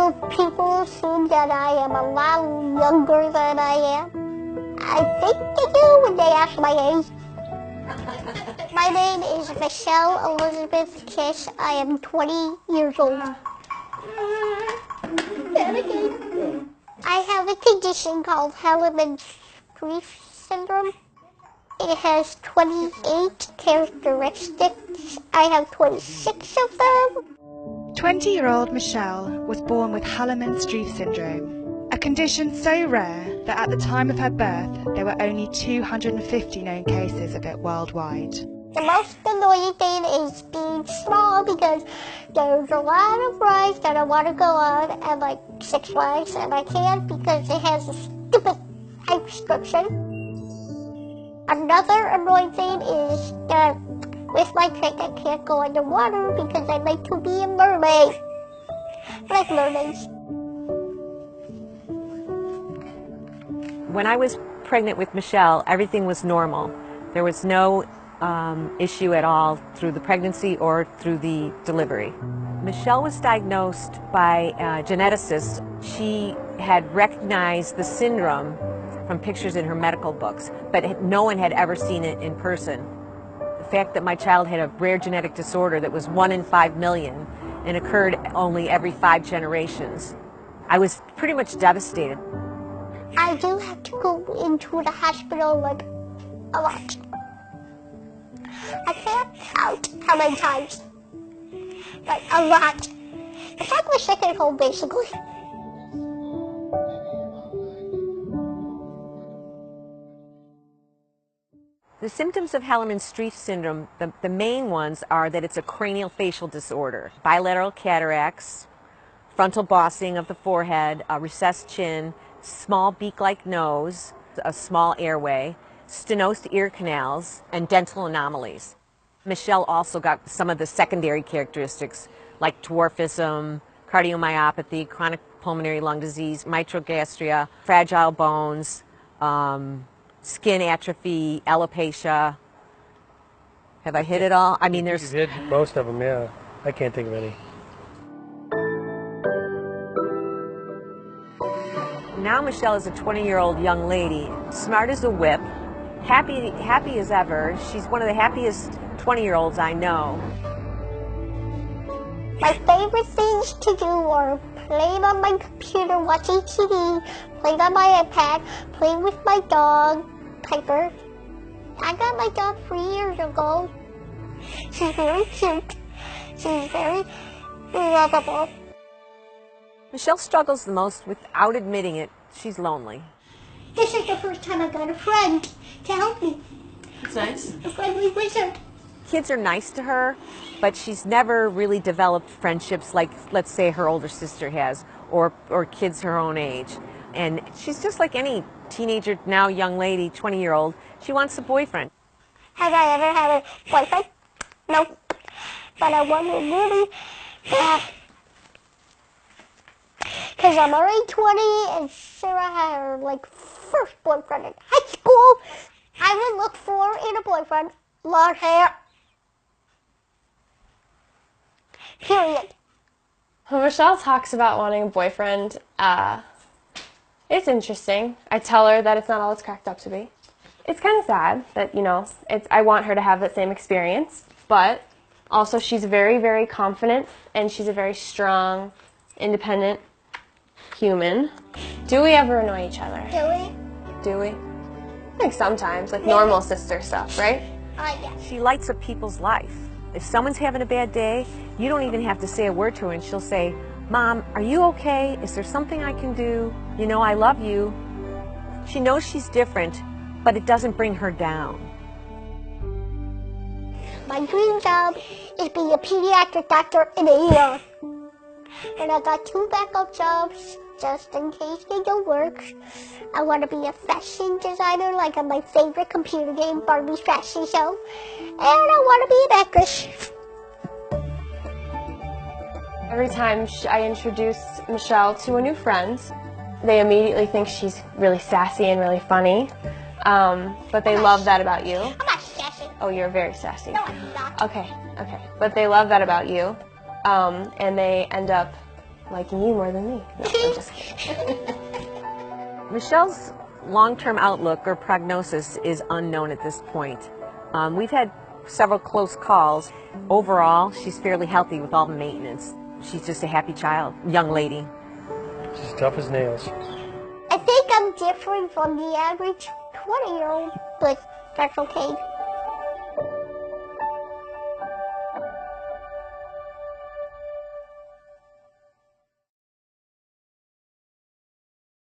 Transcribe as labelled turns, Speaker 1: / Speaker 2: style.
Speaker 1: Most people assume that I am a lot younger than I am. I think they do when they ask my age. My name is Michelle Elizabeth Kish. I am 20 years old. I have a condition called Hallermann-Streiff syndrome. It has 28 characteristics. I have 26 of them.
Speaker 2: 20-year-old Michelle was born with Hallermann-Streiff syndrome, a condition so rare that at the time of her birth there were only 250 known cases of it worldwide.
Speaker 1: The most annoying thing is being small because there's a lot of rides that I want to go on and like 6 Flags and I can't because it has a stupid height restriction. Another annoying thing is that with my kite I can't go underwater because I'd like to be a mermaid. I like mermaids.
Speaker 3: When I was pregnant with Michelle, everything was normal. There was no issue at all through the pregnancy or through the delivery. Michelle was diagnosed by a geneticist. She had recognized the syndrome from pictures in her medical books, but no one had ever seen it in person. The fact that my child had a rare genetic disorder that was 1 in 5 million and occurred only every 5 generations, I was pretty much devastated.
Speaker 1: I do have to go into the hospital like a lot. I can't count how many times, but a lot. It's like my second home basically.
Speaker 3: The symptoms of Hallermann-Streiff syndrome, the main ones are that it's a cranial facial disorder, bilateral cataracts, frontal bossing of the forehead, a recessed chin, small beak-like nose, a small airway, stenosed ear canals, and dental anomalies. Michelle also got some of the secondary characteristics like dwarfism, cardiomyopathy, chronic pulmonary lung disease, mitrogastria, fragile bones, skin atrophy, alopecia. Have I hit it all? I mean, there's...
Speaker 4: You've hit most of them, yeah. I can't think of any.
Speaker 3: Now Michelle is a 20-year-old young lady, smart as a whip, happy as ever. She's one of the happiest 20-year-olds I know.
Speaker 1: My favorite things to do are playing on my computer, watching TV, playing on my iPad, playing with my dog, Piper. I got my dog 3 years ago. She's very cute. She's very lovable.
Speaker 3: Michelle struggles the most without admitting it. She's lonely.
Speaker 1: This is the first time I got a friend to help me.
Speaker 5: That's nice.
Speaker 1: A friendly wizard.
Speaker 3: Kids are nice to her, but she's never really developed friendships like, let's say, her older sister has, or kids her own age. And she's just like any teenager, now young lady, 20-year-old. She wants a boyfriend.
Speaker 1: Have I ever had a boyfriend? No. But I want to really bad. Because I'm already 20 and Sarah had her first boyfriend in high school. I would look for in a boyfriend long hair. Period.
Speaker 5: When Michelle talks about wanting a boyfriend, it's interesting. I tell her that it's not all it's cracked up to be. It's kind of sad that, I want her to have that same experience, but also she's very, very confident and she's a very strong, independent human. Do we ever annoy each other?
Speaker 1: Do we?
Speaker 5: Do we? I think sometimes, like normal sister stuff, right?
Speaker 1: Yeah.
Speaker 3: She lights up people's life. If someone's having a bad day, you don't even have to say a word to her, and she'll say, "Mom, are you okay? Is there something I can do? I love you." She knows she's different, but it doesn't bring her down.
Speaker 1: My dream job is being a pediatric doctor in a ER. And I got 2 backup jobs just in case they don't work. I want to be a fashion designer like on my favorite computer game, Barbie's Fashion Show. And I want to be an actress.
Speaker 5: Every time I introduce Michelle to a new friend, they immediately think she's really sassy and really funny. But they love that about you.
Speaker 1: I'm not sassy.
Speaker 5: Oh, you're very sassy.
Speaker 1: No, I'm not.
Speaker 5: Okay. But they love that about you. And they end up liking you more than me. No, I'm just kidding.
Speaker 3: Michelle's long-term outlook or prognosis is unknown at this point. We've had several close calls. Overall, she's fairly healthy with all the maintenance. She's just a happy child, young lady.
Speaker 4: She's tough as nails.
Speaker 1: I think I'm different from the average 20-year-old, but that's okay.